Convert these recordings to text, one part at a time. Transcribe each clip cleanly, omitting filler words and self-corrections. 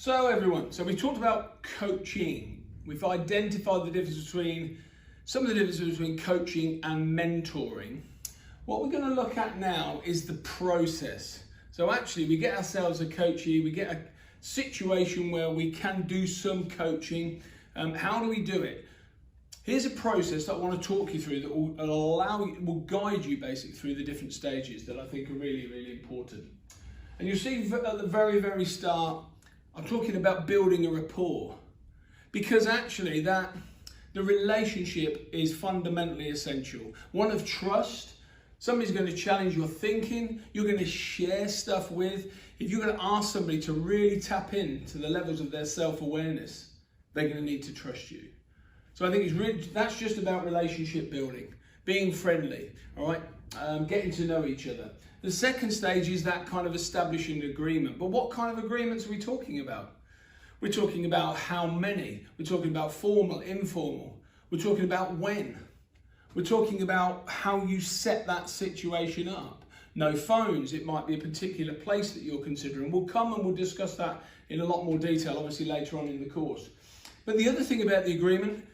So everyone, we talked about coaching. We've identified the difference between, some of the differences between coaching and mentoring. What we're going to look at now is the process. So actually we get ourselves a coachee, we get a situation where we can do some coaching. How do we do it? Here's a process that I want to talk you through that will guide you basically through the different stages that I think are really, really important. And you'll see at the very, very start, I'm talking about building a rapport, because actually the relationship is fundamentally essential. One of trust. Somebody's going to challenge your thinking. You're going to share stuff with. If you're going to ask somebody to really tap into the levels of their self-awareness, they're going to need to trust you. So I think that's just about relationship building, being friendly, all right, getting to know each other. The second stage is that kind of establishing agreement. But what kind of agreements are we talking about? We're talking about how many. We're talking about formal, informal. We're talking about when. We're talking about how you set that situation up. No phones. It might be a particular place that you're considering. We'll come and we'll discuss that in a lot more detail, obviously later on in the course. But the other thing about the agreement,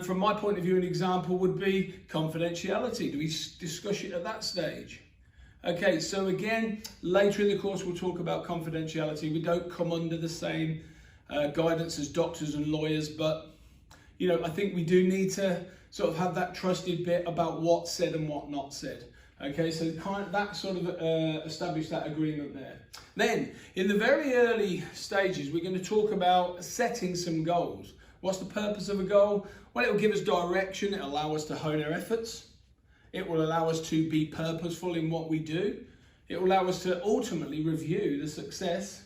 from my point of view, an example would be confidentiality. Do we discuss it at that stage? Okay, so again, later in the course, we'll talk about confidentiality. We don't come under the same guidance as doctors and lawyers, but I think we do need to sort of have that trusted bit about what's said and what not said. Okay, so establish that agreement there. Then, in the very early stages, we're going to talk about setting some goals. What's the purpose of a goal? Well, it will give us direction. It will allow us to hone our efforts. It will allow us to be purposeful in what we do. It will allow us to ultimately review the success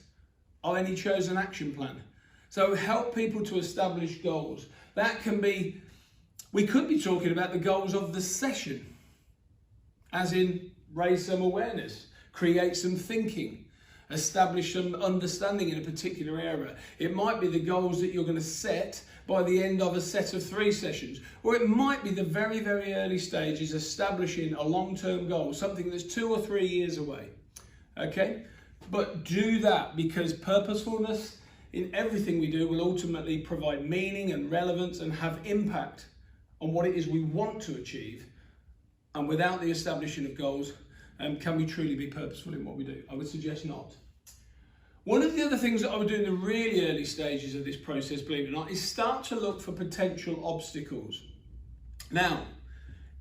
of any chosen action plan. So help people to establish goals. That can be, we could be talking about the goals of the session, as in raise some awareness, create some thinking, establish some understanding in a particular area. It might be the goals that you're going to set by the end of a set of 3 sessions. Or it might be the very, very early stages, establishing a long-term goal, something that's 2 or 3 years away. Okay? But do that, because purposefulness in everything we do will ultimately provide meaning and relevance and have impact on what it is we want to achieve. And without the establishing of goals, can we truly be purposeful in what we do? I would suggest not. One of the other things that I would do in the really early stages of this process, believe it or not, is start to look for potential obstacles. Now,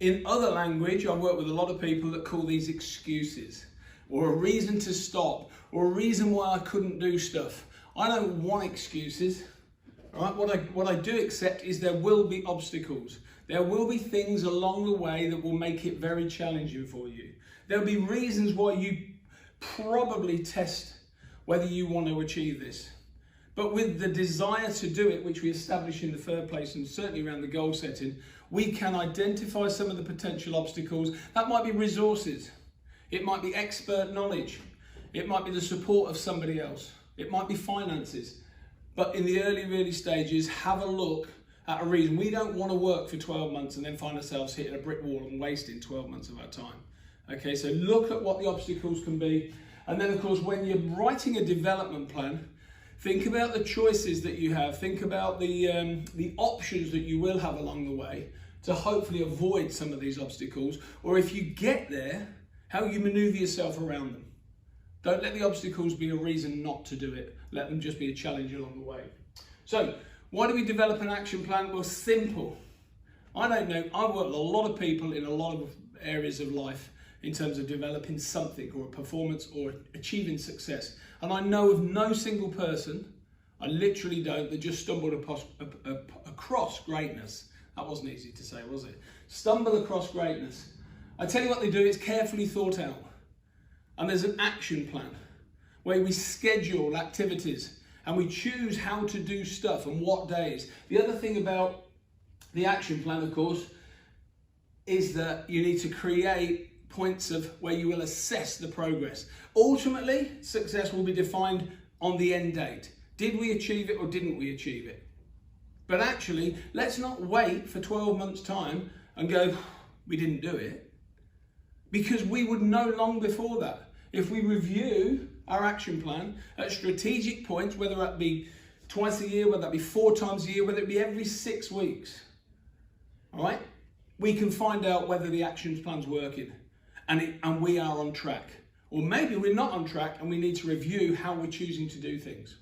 in other language, I work with a lot of people that call these excuses, or a reason to stop, or a reason why I couldn't do stuff. I don't want excuses. All right? What I do accept is there will be obstacles. There will be things along the way that will make it very challenging for you. There'll be reasons why you probably test whether you want to achieve this. But with the desire to do it, which we establish in the third place, and certainly around the goal setting, we can identify some of the potential obstacles. That might be resources. It might be expert knowledge. It might be the support of somebody else. It might be finances. But in the early stages, have a look at a reason. We don't want to work for 12 months and then find ourselves hitting a brick wall and wasting 12 months of our time. Okay, so look at what the obstacles can be. And then, of course, when you're writing a development plan, think about the choices that you have. Think about the options that you will have along the way to hopefully avoid some of these obstacles. Or if you get there, how you maneuver yourself around them. Don't let the obstacles be a reason not to do it. Let them just be a challenge along the way. So, why do we develop an action plan? Well, simple. I don't know. I've worked with a lot of people in a lot of areas of life in terms of developing something or a performance or achieving success. And I know of no single person, I literally don't, that just stumbled across greatness. That wasn't easy to say, was it? Stumble across greatness. I tell you what they do, it's carefully thought out. And there's an action plan where we schedule activities and we choose how to do stuff and what days. The other thing about the action plan, of course, is that you need to create points of where you will assess the progress. Ultimately, success will be defined on the end date. Did we achieve it or didn't we achieve it? But actually, let's not wait for 12 months' time and go, we didn't do it. Because we would know long before that. If we review our action plan at strategic points, whether that be twice a year, whether that be 4 times a year, whether it be every 6 weeks. All right? We can find out whether the action plan's working and we are on track. Or maybe we're not on track and we need to review how we're choosing to do things.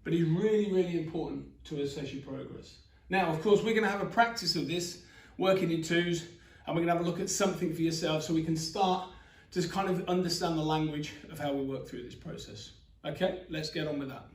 But it's really, really important to assess your progress. Now, of course, we're going to have a practice of this, working in twos, and we're going to have a look at something for yourself so we can start to kind of understand the language of how we work through this process. Okay, let's get on with that.